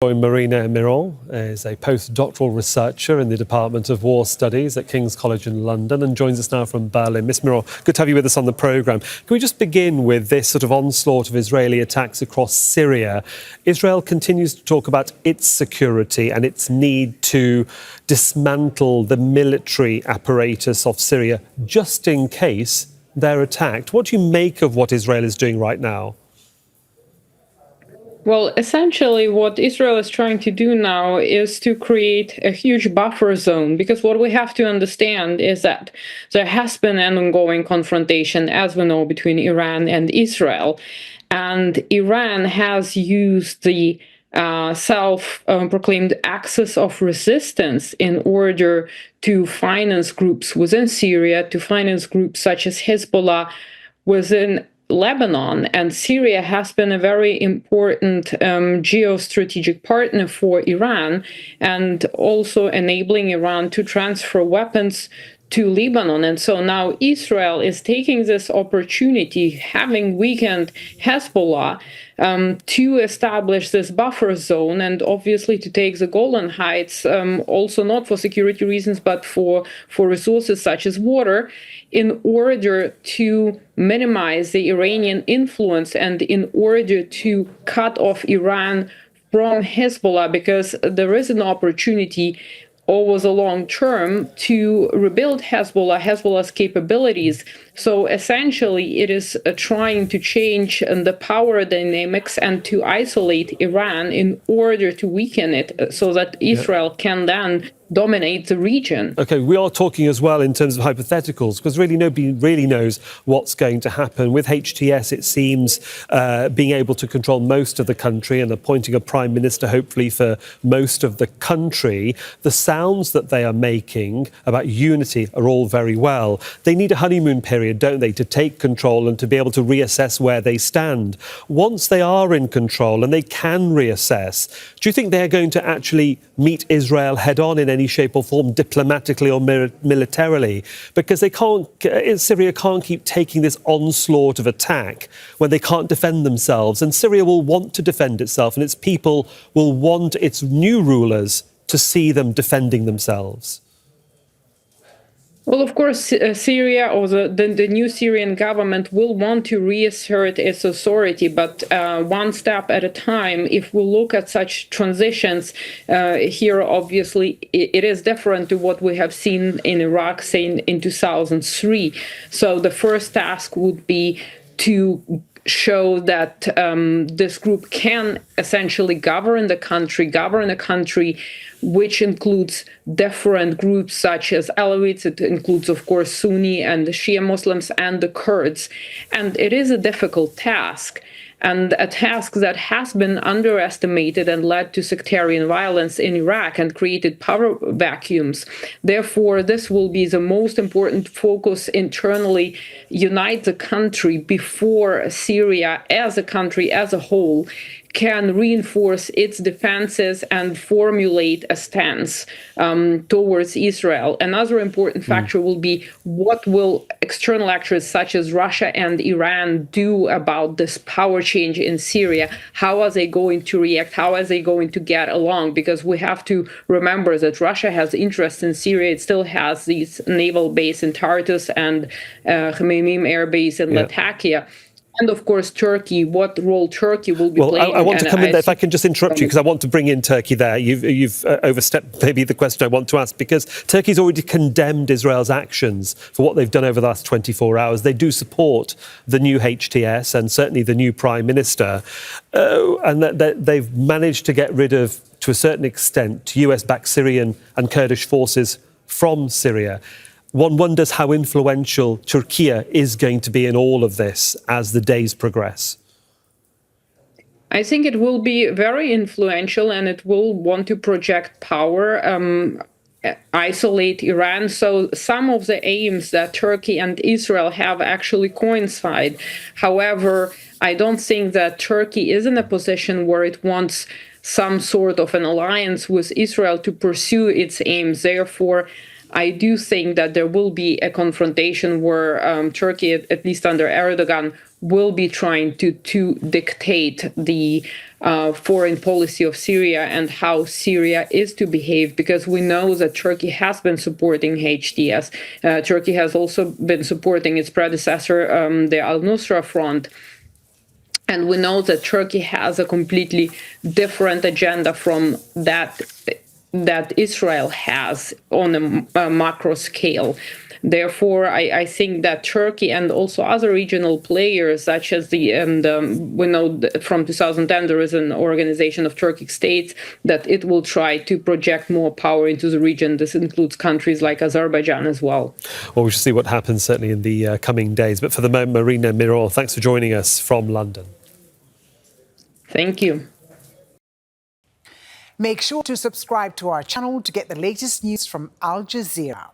Marina Miron is a post-doctoral researcher in the Department of War Studies at King's College in London and joins us now from Berlin. Miss Miron, good to have you with us on the programme. Can we just begin with this sort of onslaught of Israeli attacks across Syria? Israel continues to talk about its security and its need to dismantle the military apparatus of Syria just in case they're attacked. What do you make of what Israel is doing right now? Well, essentially, what Israel is trying to do now is to create a huge buffer zone, because what we have to understand is that there has been an ongoing confrontation, as we know, between Iran and Israel. And Iran has used the self-proclaimed axis of resistance in order to finance groups within Syria, to finance groups such as Hezbollah within Lebanon. And Syria has been a very important geostrategic partner for Iran, and also enabling Iran to transfer weapons to Lebanon. And so now Israel is taking this opportunity, having weakened Hezbollah, to establish this buffer zone, and obviously to take the Golan Heights, also not for security reasons, but for resources such as water, in order to minimize the Iranian influence and in order to cut off Iran from Hezbollah, because there is an opportunity over the long term to rebuild Hezbollah's capabilities. So essentially, it is trying to change the power dynamics and to isolate Iran in order to weaken it so that Israel can then dominate the region. OK, we are talking as well in terms of hypotheticals, because really nobody really knows what's going to happen. With HTS, it seems being able to control most of the country and appointing a prime minister, hopefully, for most of the country. The sounds that they are making about unity are all very well. They need a honeymoon period, don't they, to take control and to be able to reassess where they stand. Once they are in control and they can reassess, do you think they're going to actually meet Israel head on in any shape or form, diplomatically or militarily? Because they can't, Syria can't keep taking this onslaught of attack when they can't defend themselves. And Syria will want to defend itself, and its people will want its new rulers to see them defending themselves. Well, of course, Syria or the new Syrian government will want to reassert its authority, but one step at a time. If we look at such transitions here, obviously, it is different to what we have seen in Iraq, say, in 2003. So the first task would be to show that this group can essentially govern a country which includes different groups such as Alawites. It includes, of course, Sunni and the Shia Muslims and the Kurds. And it is a difficult task, and a task that has been underestimated and led to sectarian violence in Iraq and created power vacuums. Therefore, this will be the most important focus internally, unite the country before Syria as a country as a whole can reinforce its defenses and formulate a stance towards Israel. Another important factor will be what will external actors such as Russia and Iran do about this power change in Syria? How are they going to react? How are they going to get along? Because we have to remember that Russia has interest in Syria. It still has these naval base in Tartus and Khmeimim air base in Latakia. And of course, Turkey, what role Turkey will be playing. I want to come in there, if I can just interrupt you, because I want to bring in Turkey there. You've overstepped maybe the question I want to ask, because Turkey's already condemned Israel's actions for what they've done over the last 24 hours. They do support the new HTS and certainly the new Prime Minister. And they've managed to get rid of, to a certain extent, US-backed Syrian and Kurdish forces from Syria. One wonders how influential Turkey is going to be in all of this as the days progress. I think it will be very influential, and it will want to project power, isolate Iran. So some of the aims that Turkey and Israel have actually coincide. However, I don't think that Turkey is in a position where it wants some sort of an alliance with Israel to pursue its aims. Therefore, I do think that there will be a confrontation where Turkey, at least under Erdogan, will be trying to dictate the foreign policy of Syria and how Syria is to behave, because we know that Turkey has been supporting HTS. Turkey has also been supporting its predecessor, the Al-Nusra Front. And we know that Turkey has a completely different agenda from that Israel has on a macro scale. Therefore, I think that Turkey and also other regional players, such as we know from 2010 there is an organization of Turkic states, that it will try to project more power into the region. This includes countries like Azerbaijan as well. Well, we shall see what happens certainly in the coming days. But for the moment, Marina Miron, thanks for joining us from London. Thank you. Make sure to subscribe to our channel to get the latest news from Al Jazeera.